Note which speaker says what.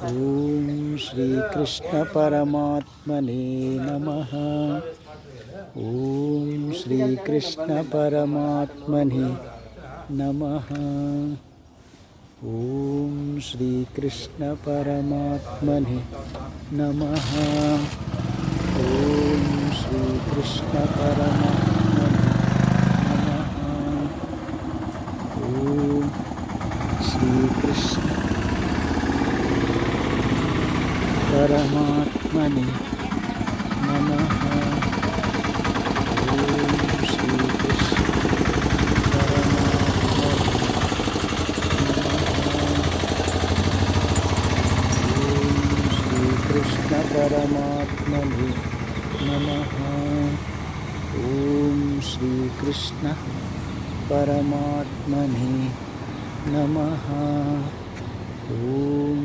Speaker 1: ओम श्री कृष्ण परमात्मने नमः। ओम श्री कृष्ण परमात्मने नमः। ओम श्री कृष्ण परमात्मने नमः। ओम श्री कृष्ण परमात्मने नमः। ओम श्री कृष्ण परमात्मने नमः। ओम श्री कृष्ण परमात्मने नमः। ओम श्री कृष्ण परमात्मने नमः। ओम